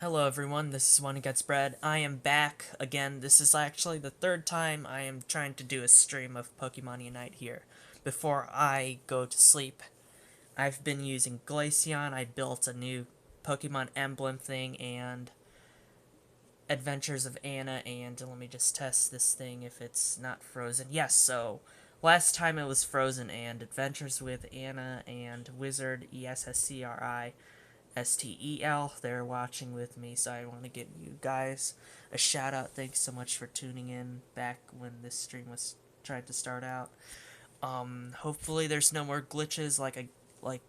Hello everyone, this is One Who Gets Bread. I am back again. This is actually the third time I am trying to do a stream of Pokemon Unite here before I go to sleep. I've been using Glaceon. I built a new Pokemon emblem thing and Adventures of Anna, and let me just test this thing if it's not frozen. Yes, so last time it was frozen, and Adventures with Anna and Wizard ESSCRISTEL. They're watching with me, so I want to give you guys a shout out. Thanks so much for tuning in back when this stream was trying to start out. Hopefully there's no more glitches like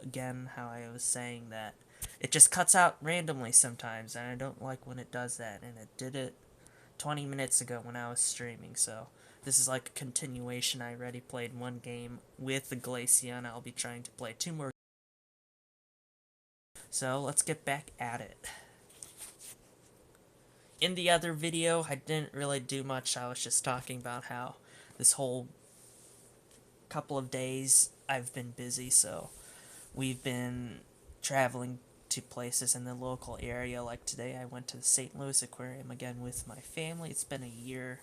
again how I was saying that it just cuts out randomly sometimes, and I don't like when it does that, and it did it 20 minutes ago when I was streaming, so this is like a continuation. I already played one game with the Glaceon. I'll be trying to play two more. So let's get back at it. In the other video, I didn't really do much. I was just talking about how this whole couple of days I've been busy, so we've been traveling to places in the local area. Like today, I went to the St. Louis Aquarium again with my family. It's been a year,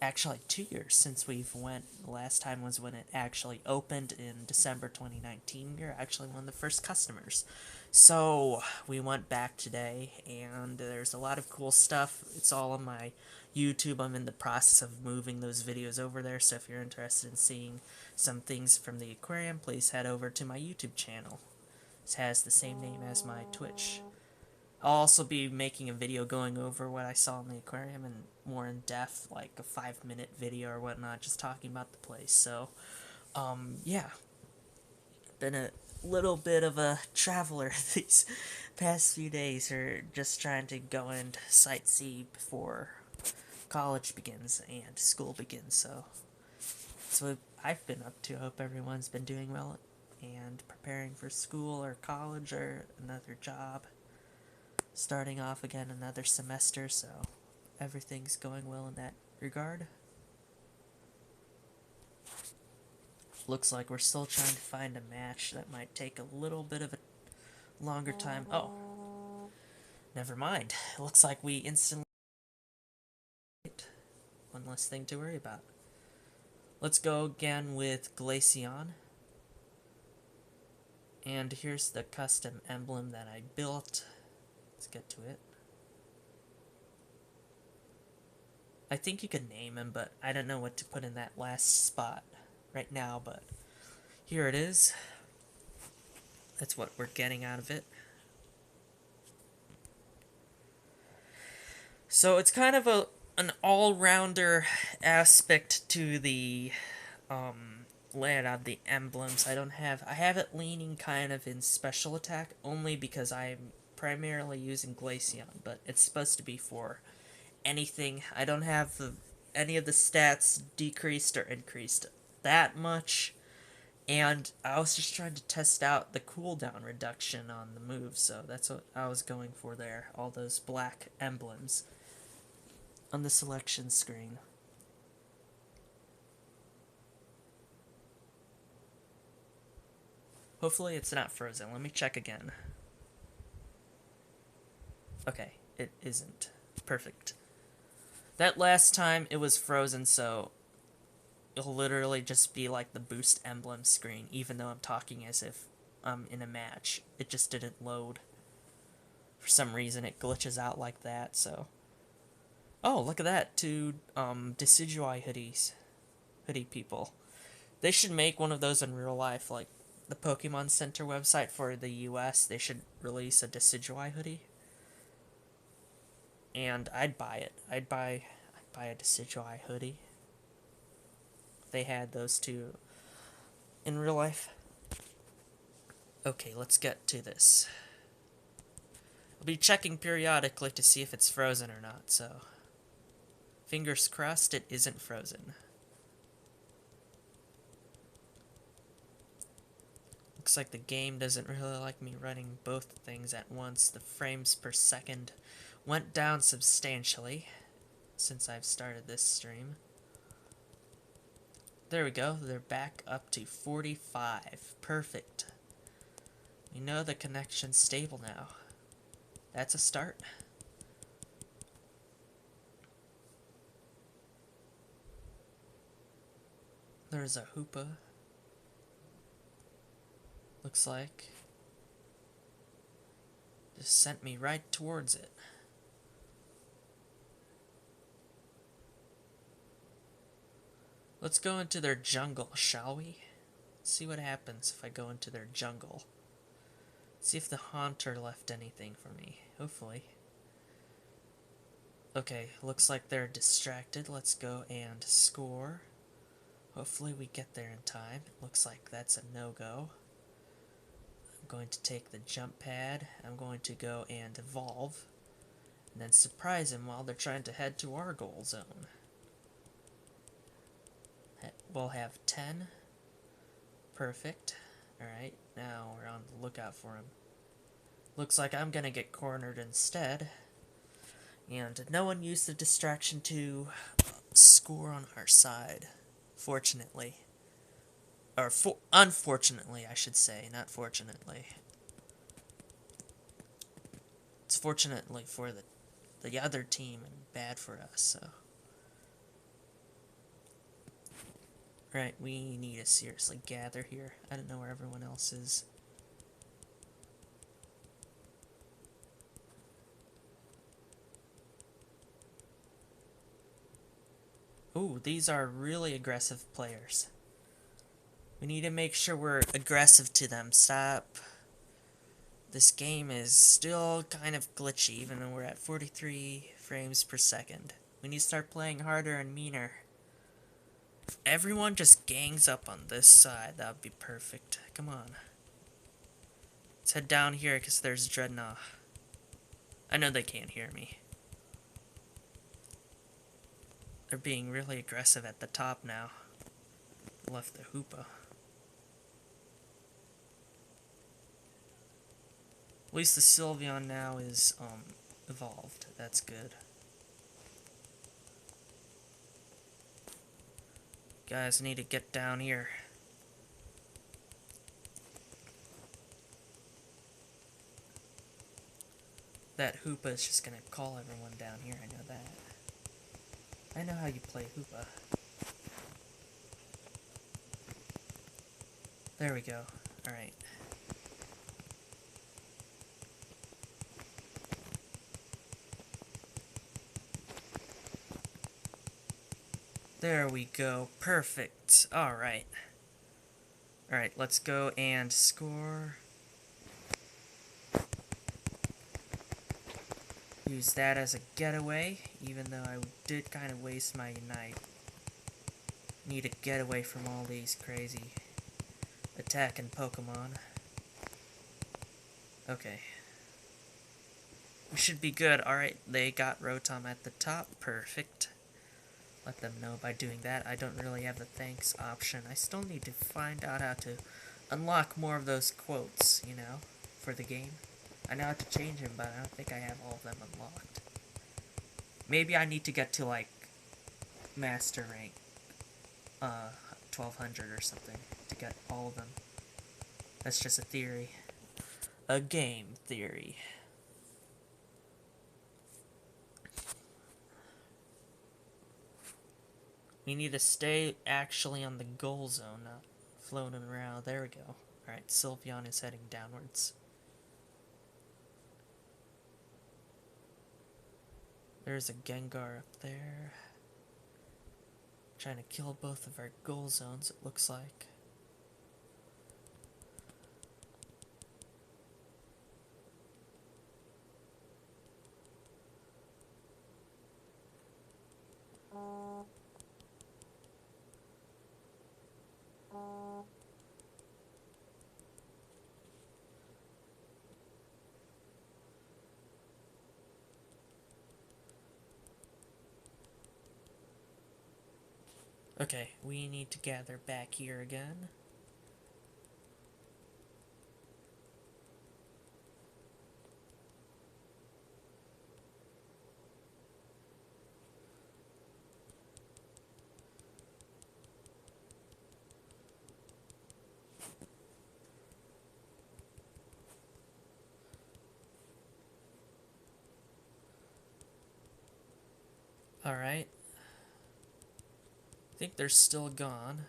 actually 2 years since we've went. The last time was when it actually opened in December 2019. We were actually one of the first customers. So we went back today, and there's a lot of cool stuff. It's all on my YouTube. I'm in the process of moving those videos over there, so if you're interested in seeing some things from the aquarium, please head over to my YouTube channel. It has the same name as my Twitch. I'll also be making a video going over what I saw in the aquarium and more in depth, like a 5-minute video or whatnot, just talking about the place. So, yeah, been a little bit of a traveler these past few days, or just trying to go and sightsee before college begins and school begins. So that's what I've been up to. I hope everyone's been doing well and preparing for school or college or another job. Starting off again another semester, so everything's going well in that regard. Looks like we're still trying to find a match that might take a little bit of a longer time. Oh, never mind. It looks like we instantly... One less thing to worry about. Let's go again with Glaceon. And here's the custom emblem that I built. Let's get to it. I think you could name him, but I don't know what to put in that last spot right now, but here it is. That's what we're getting out of it. So it's kind of an all-rounder aspect to the layout of the emblems. I have it leaning kind of in special attack only because I'm primarily using Glaceon, but it's supposed to be for anything. I don't have any of the stats decreased or increased that much. And I was just trying to test out the cooldown reduction on the move, so that's what I was going for there. All those black emblems on the selection screen. Hopefully it's not frozen. Let me check again. Okay, it isn't. Perfect. That last time it was frozen, so it'll literally just be like the boost emblem screen, even though I'm talking as if I'm in a match. It just didn't load. For some reason it glitches out like that, so... Oh, look at that, two Decidueye hoodie people. They should make one of those in real life, like the Pokemon Center website for the US. They should release a Decidueye hoodie. And I'd buy it. I'd buy a Decidueye hoodie. They had those two in real life. Okay, let's get to this. I'll be checking periodically to see if it's frozen or not, so... Fingers crossed it isn't frozen. Looks like the game doesn't really like me running both things at once. The frames per second went down substantially since I've started this stream. There we go. They're back up to 45. Perfect. We know the connection's stable now. That's a start. There's a Hoopa. Looks like. Just sent me right towards it. Let's go into their jungle, shall we? See what happens if I go into their jungle. See if the Haunter left anything for me. Hopefully. Okay, looks like they're distracted. Let's go and score. Hopefully we get there in time. Looks like that's a no-go. I'm going to take the jump pad. I'm going to go and evolve. And then surprise him while they're trying to head to our goal zone. We'll have 10. Perfect. Alright, now we're on the lookout for him. Looks like I'm gonna get cornered instead. And no one used the distraction to score on our side. Fortunately. Or unfortunately, I should say, not fortunately. It's fortunately for the other team and bad for us, so. Right, we need to seriously gather here. I don't know where everyone else is. Ooh, these are really aggressive players. We need to make sure we're aggressive to them. Stop. This game is still kind of glitchy, even though we're at 43 frames per second. We need to start playing harder and meaner. If everyone just gangs up on this side, that would be perfect. Come on. Let's head down here, because there's Dreadnought. I know they can't hear me. They're being really aggressive at the top now. Left the Hoopa. At least the Sylveon now is, evolved. That's good. Guys, I need to get down here. That Hoopa is just gonna call everyone down here, I know that. I know how you play Hoopa. There we go. Alright. There we go. Perfect. Alright. Alright, let's go and score. Use that as a getaway, even though I did kind of waste my Unite. Need to get away from all these crazy attacking Pokemon. Okay. We should be good. Alright, they got Rotom at the top. Perfect. Let them know by doing that. I don't really have the thanks option. I still need to find out how to unlock more of those quotes, you know, for the game. I know how to change them, but I don't think I have all of them unlocked. Maybe I need to get to, like, Master Rank 1200 or something to get all of them. That's just a theory. A game theory. We need to stay actually on the goal zone, not floating around. There we go. Alright, Sylveon is heading downwards. There's a Gengar up there. Trying to kill both of our goal zones, it looks like. Okay, we need to gather back here again. Alright. I think they're still gone.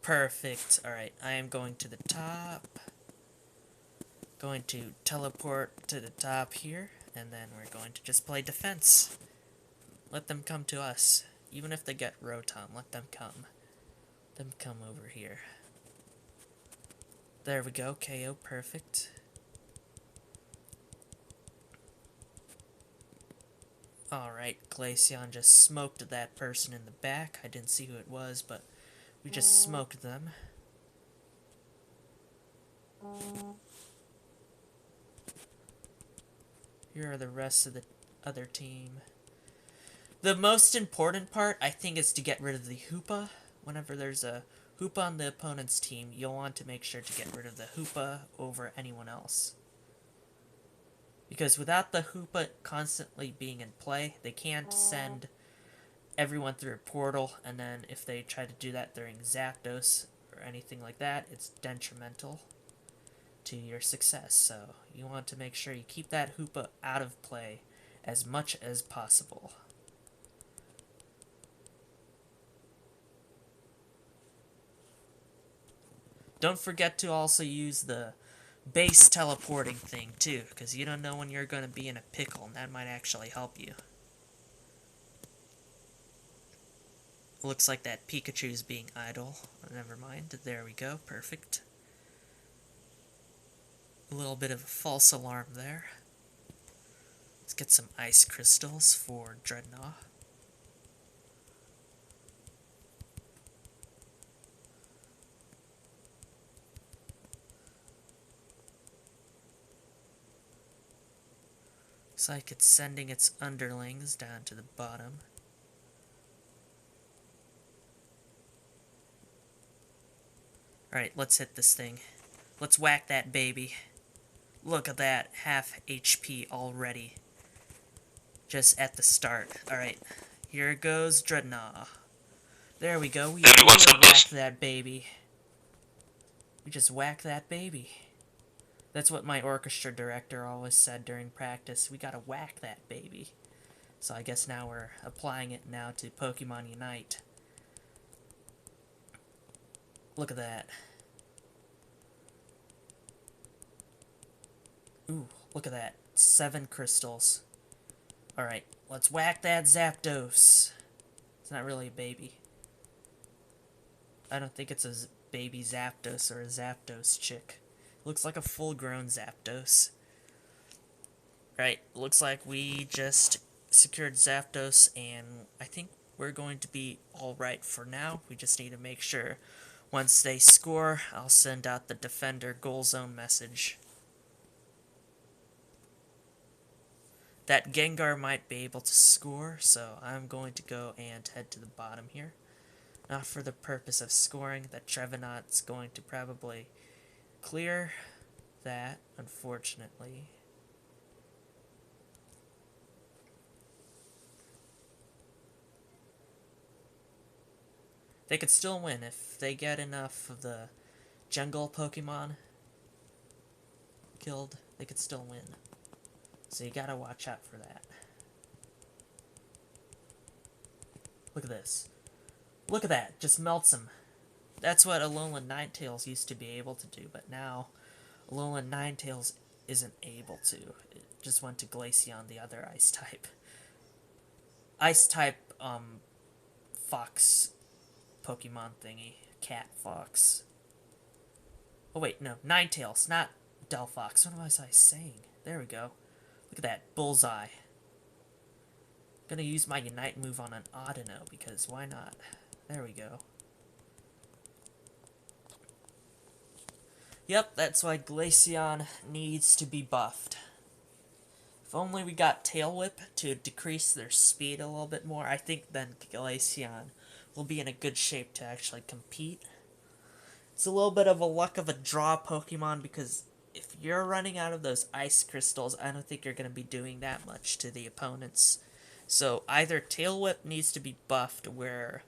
Perfect. Alright, I am going to the top. Going to teleport to the top here, and then we're going to just play defense. Let them come to us. Even if they get Rotom, let them come. Let them come over here. There we go, KO, perfect. Alright, Glaceon just smoked that person in the back. I didn't see who it was, but we just smoked them. Here are the rest of the other team. The most important part, I think, is to get rid of the Hoopa. Whenever there's a Hoopa on the opponent's team, you'll want to make sure to get rid of the Hoopa over anyone else. Because without the Hoopa constantly being in play, they can't send everyone through a portal, and then if they try to do that during Zapdos or anything like that, it's detrimental to your success. So you want to make sure you keep that Hoopa out of play as much as possible. Don't forget to also use the base teleporting thing too, because you don't know when you're going to be in a pickle, and that might actually help you. Looks like that Pikachu's being idle. Never mind. There we go. Perfect. A little bit of a false alarm there. Let's get some ice crystals for Dreadnought. Looks like it's sending its underlings down to the bottom. Alright, let's hit this thing. Let's whack that baby. Look at that, half HP already. Just at the start. Alright, here goes Dreadnought. There we go, we really whacked that baby. We just whacked that baby. That's what my orchestra director always said during practice. We gotta whack that baby. So I guess now we're applying it now to Pokemon Unite. Look at that. Ooh, look at that. 7 crystals. Alright, let's whack that Zapdos. It's not really a baby. I don't think it's a baby Zapdos or a Zapdos chick. Looks like a full-grown Zapdos. Right, looks like we just secured Zapdos, and I think we're going to be alright for now. We just need to make sure once they score, I'll send out the defender goal zone message. That Gengar might be able to score, so I'm going to go and head to the bottom here. Not for the purpose of scoring. That Trevenant's going to probably clear that, unfortunately. They could still win if they get enough of the jungle Pokemon killed. They could still win. So you gotta watch out for that. Look at this. Look at that. Just melts him. That's what Alolan Ninetales used to be able to do, but now Alolan Ninetales isn't able to. It just went to Glaceon, the other ice type. Ice type, fox Pokemon thingy. Cat fox. Oh wait, no. Ninetales, not Delphox. What was I saying? There we go. Look at that. Bullseye. Gonna use my Unite move on an Audino, because why not? There we go. Yep, that's why Glaceon needs to be buffed. If only we got Tail Whip to decrease their speed a little bit more, I think then Glaceon will be in a good shape to actually compete. It's a little bit of a luck of a draw Pokemon, because if you're running out of those ice crystals, I don't think you're going to be doing that much to the opponents. So either Tail Whip needs to be buffed where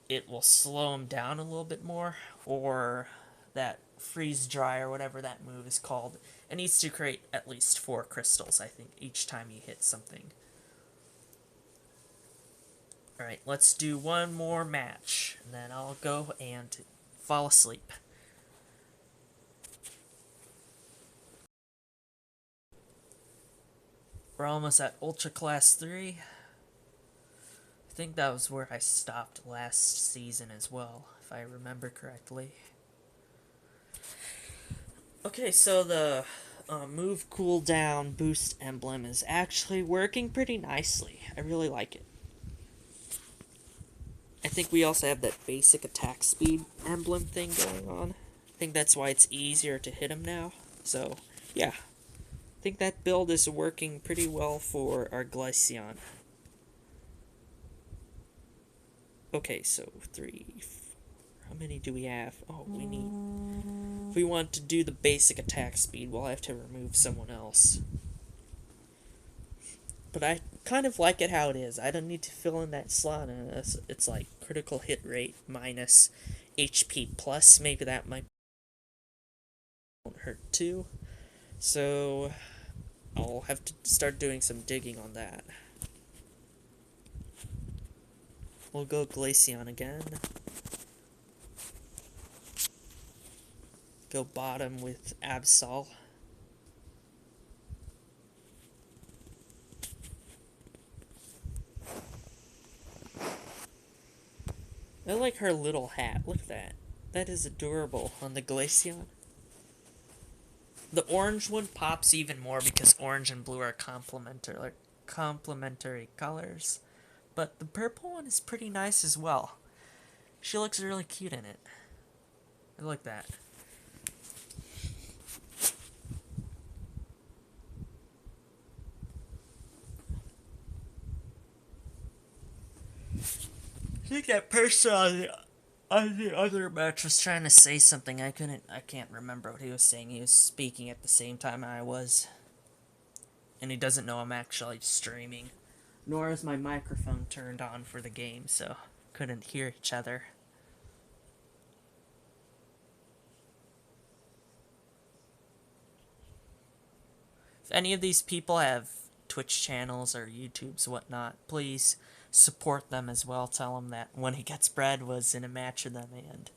it will slow them down a little bit more, or that freeze dry or whatever that move is called. It needs to create at least 4 crystals, I think, each time you hit something. Alright, let's do one more match, and then I'll go and fall asleep. We're almost at Ultra Class 3. I think that was where I stopped last season as well, if I remember correctly. Okay, so the move cooldown boost emblem is actually working pretty nicely. I really like it. I think we also have that basic attack speed emblem thing going on. I think that's why it's easier to hit him now. So, yeah. I think that build is working pretty well for our Glaceon. Okay, so 3, 4. How many do we have? Oh, we need... If we want to do the basic attack speed, we'll have to remove someone else. But I kind of like it how it is. I don't need to fill in that slot, and it's like critical hit rate minus HP plus. Maybe that might won't hurt too. So I'll have to start doing some digging on that. We'll go Glaceon again. Go bottom with Absol. I like her little hat. Look at that. That is adorable on the Glaceon. The orange one pops even more because orange and blue are complementary colors. But the purple one is pretty nice as well. She looks really cute in it. I like that. I think that person on the other match was trying to say something. I can't remember what he was saying. He was speaking at the same time I was. And he doesn't know I'm actually streaming. Nor is my microphone turned on for the game, so couldn't hear each other. If any of these people have Twitch channels or YouTubes, whatnot, please support them as well. Tell them that When He Gets Bread was in a match with them, and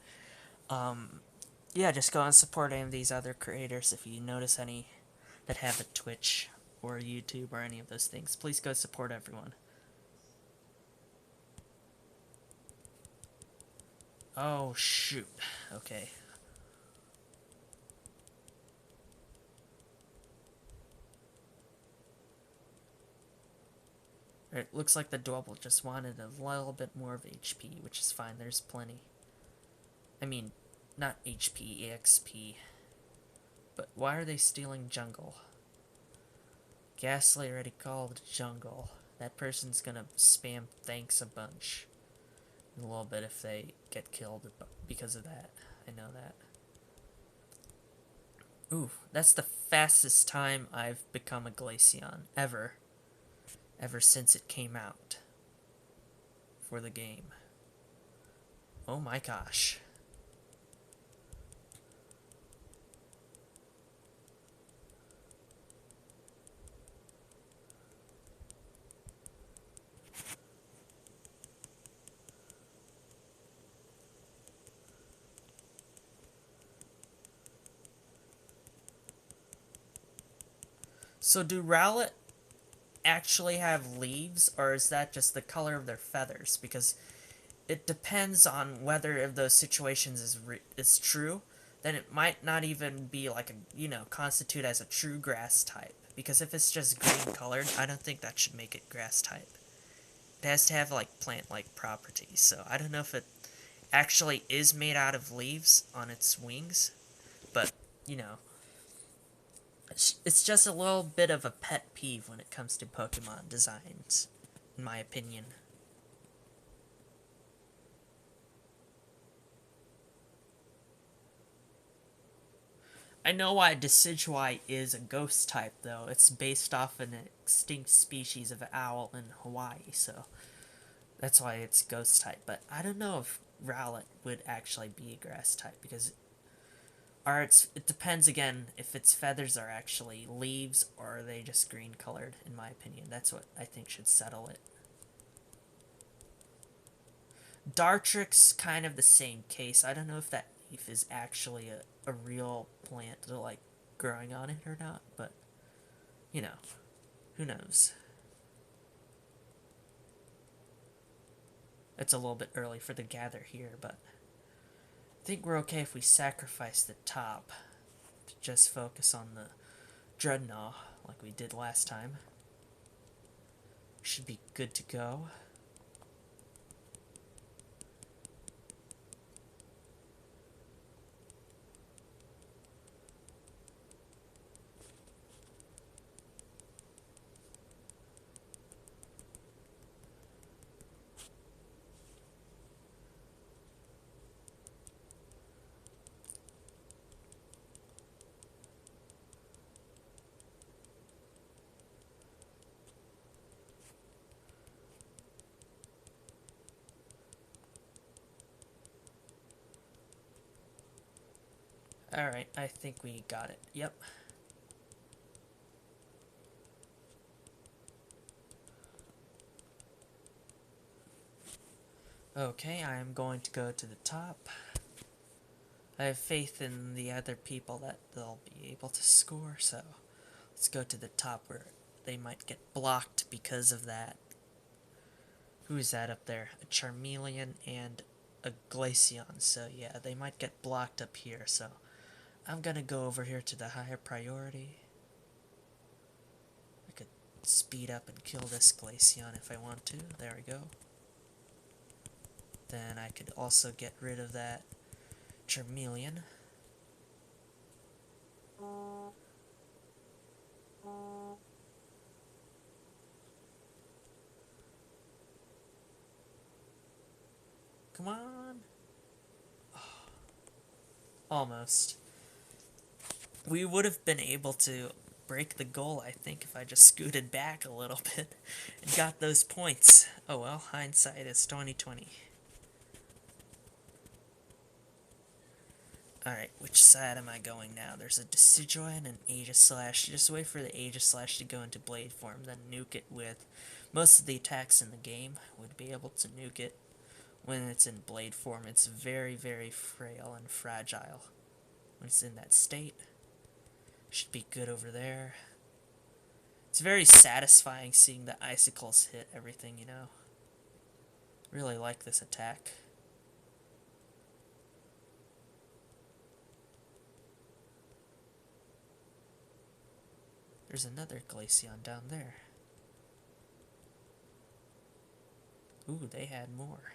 yeah, just go and support any of these other creators. If you notice any that have a Twitch or YouTube or any of those things, please go support everyone. Oh shoot. Okay. It looks like the double just wanted a little bit more of HP, which is fine. There's plenty. I mean, not HP, EXP. But why are they stealing jungle? Ghastly already called jungle. That person's gonna spam thanks a bunch. In a little bit if they get killed because of that. I know that. Ooh, that's the fastest time I've become a Glaceon ever. Ever since it came out for the game. Oh my gosh. So do Rowlet actually have leaves, or is that just the color of their feathers? Because it depends on whether if those situations is true, then it might not even be like a, constitute as a true grass type. Because if it's just green colored, I don't think that should make it grass type. It has to have like plant-like properties, so I don't know if it actually is made out of leaves on its wings, but, it's just a little bit of a pet peeve when it comes to Pokemon designs, in my opinion. I know why Decidueye is a ghost type, though. It's based off an extinct species of owl in Hawaii, so that's why it's ghost type. But I don't know if Rowlet would actually be a grass type, because it depends again if its feathers are actually leaves or are they just green colored, in my opinion. That's what I think should settle it. Dartrix, kind of the same case. I don't know if that leaf is actually a real plant like growing on it or not, but you know, who knows? It's a little bit early for the gather here, but I think we're okay if we sacrifice the top to just focus on the Dreadnought like we did last time. Should be good to go. Alright, I think we got it. Yep. Okay, I am going to go to the top. I have faith in the other people that they'll be able to score, so let's go to the top where they might get blocked because of that. Who is that up there? A Charmeleon and a Glaceon, so yeah, they might get blocked up here, so I'm gonna go over here to the higher priority. I could speed up and kill this Glaceon if I want to. There we go. Then I could also get rid of that Charmeleon. Come on. Oh, almost. We would have been able to break the goal, I think, if I just scooted back a little bit and got those points. Oh well, hindsight is 20/20. Alright, which side am I going now? There's a Decidueye and an Aegislash. Just wait for the Aegislash to go into blade form, then nuke it with most of the attacks in the game. Would be able to nuke it when it's in blade form. It's very, very frail and fragile when it's in that state. Should be good over there. It's very satisfying seeing the icicles hit everything, you know. Really like this attack. There's another Glaceon down there. Ooh, they had more.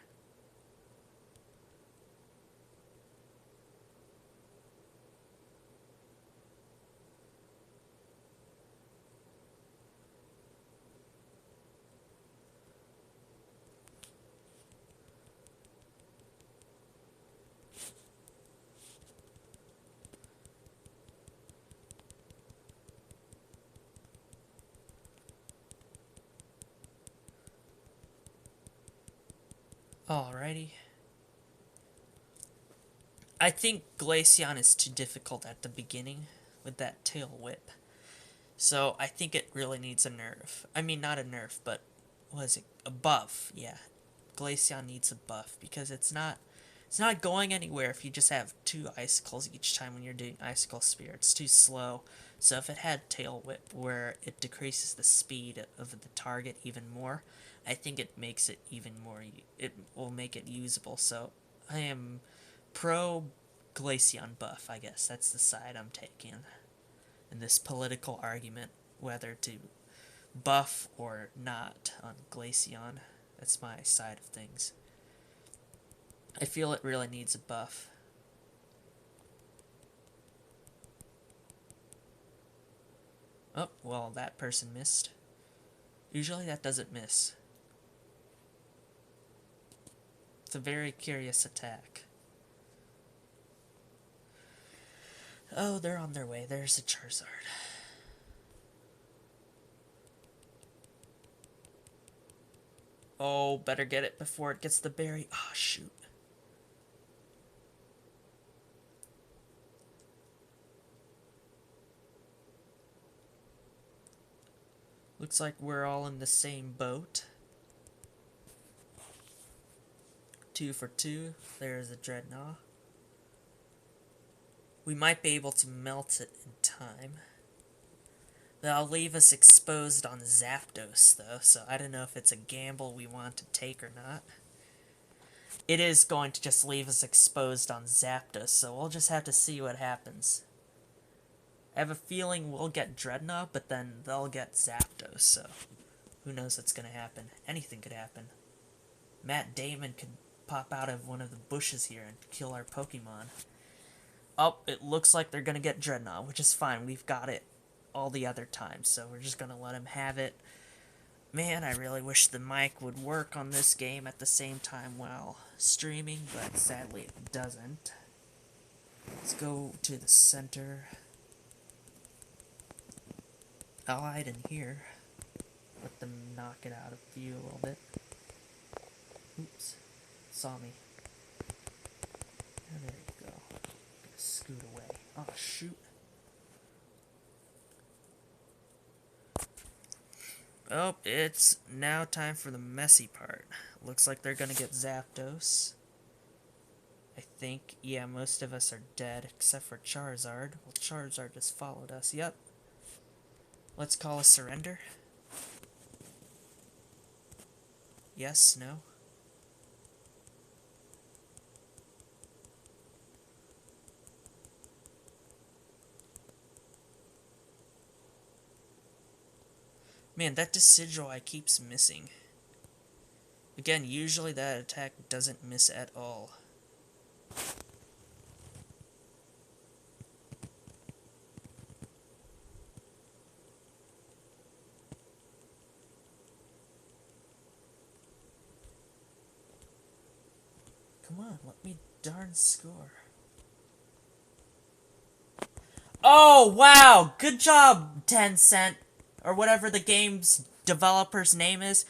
Alrighty. I think Glaceon is too difficult at the beginning with that tail whip. So I think it really needs a nerf. I mean, not a nerf, but what is it? A buff. Yeah. Glaceon needs a buff because it's not going anywhere if you just have 2 icicles each time when you're doing Icicle Spear. It's too slow. So if it had Tail Whip where it decreases the speed of the target even more, I think it makes it even more, it will make it usable. So I am pro Glaceon buff, I guess. That's the side I'm taking in this political argument, whether to buff or not on Glaceon. That's my side of things. I feel it really needs a buff. Oh, well, that person missed. Usually that doesn't miss. It's a very curious attack. Oh, they're on their way. There's a Charizard. Oh, better get it before it gets the berry. Oh, shoot. Looks like we're all in the same boat. 2 for 2. There's a Dreadnought. We might be able to melt it in time. That'll leave us exposed on Zapdos, though, so I don't know if it's a gamble we want to take or not. It is going to just leave us exposed on Zapdos, so we'll just have to see what happens. I have a feeling we'll get Dreadnought, but then they'll get Zapdos, so who knows what's going to happen. Anything could happen. Matt Damon could pop out of one of the bushes here and kill our Pokemon. Oh, it looks like they're going to get Dreadnought, which is fine. We've got it all the other times, so we're just going to let him have it. Man, I really wish the mic would work on this game at the same time while streaming, but sadly it doesn't. Let's go to the center. I'll hide in here. Let them knock it out of view a little bit. Oops. Saw me. Oh, there you go. Gonna scoot away. Oh, shoot. Oh, it's now time for the messy part. Looks like they're gonna get Zapdos. I think, yeah, most of us are dead, except for Charizard. Well, Charizard just followed us, yep. Let's call a surrender. Yes, no? Man, that Decidueye keeps missing. Again, usually that attack doesn't miss at all. Come on, let me darn score. Oh, wow! Good job, Tencent, or whatever the game's developer's name is.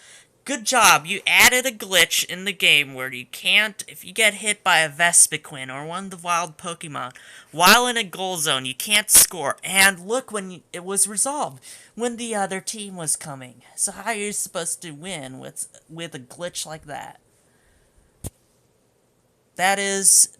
Good job, you added a glitch in the game where you can't, if you get hit by a Vespiquen or one of the wild Pokemon, while in a goal zone, you can't score. And look, when it was resolved, when the other team was coming. So how are you supposed to win with a glitch like that? That is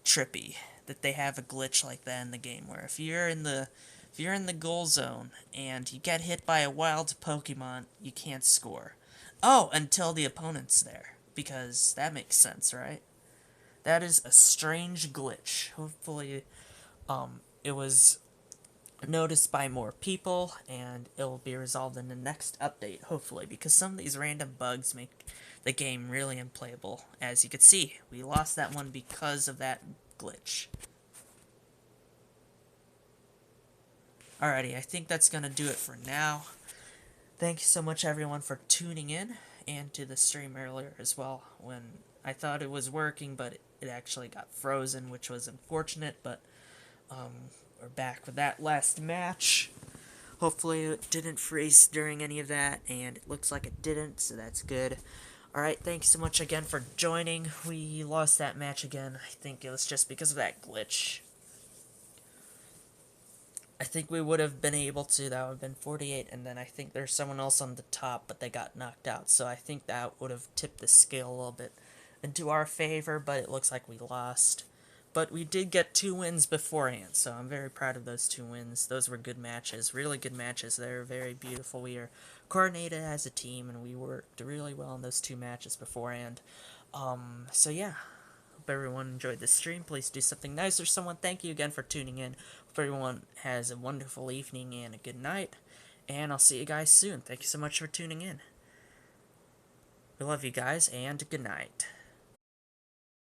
trippy that they have a glitch like that in the game where if you're in the goal zone and you get hit by a wild Pokemon, you can't score. Oh, until the opponent's there, because that makes sense, right? That is a strange glitch. Hopefully, it was noticed by more people, and it will be resolved in the next update, hopefully, because some of these random bugs make the game really unplayable. As you can see, we lost that one because of that glitch. Alrighty, I think that's gonna do it for now. Thank you so much, everyone, for tuning in, and to the stream earlier as well, when I thought it was working, but it actually got frozen, which was unfortunate, but we're back with that last match. Hopefully it didn't freeze during any of that, and it looks like it didn't, so that's good. Alright, thanks so much again for joining. We lost that match again. I think it was just because of that glitch. I think we would have been able to. That would have been 48, and then I think there's someone else on the top, but they got knocked out. So I think that would have tipped the scale a little bit into our favor, but it looks like we lost. But we did get 2 wins beforehand, so I'm very proud of those 2 wins. Those were good matches, really good matches. They were very beautiful. We are coordinated as a team, and we worked really well in those 2 matches beforehand. So yeah, hope everyone enjoyed the stream. Please do something nice for someone. Thank you again for tuning in. Hope everyone has a wonderful evening and a good night, and I'll see you guys soon. Thank you so much for tuning in. We love you guys, and good night.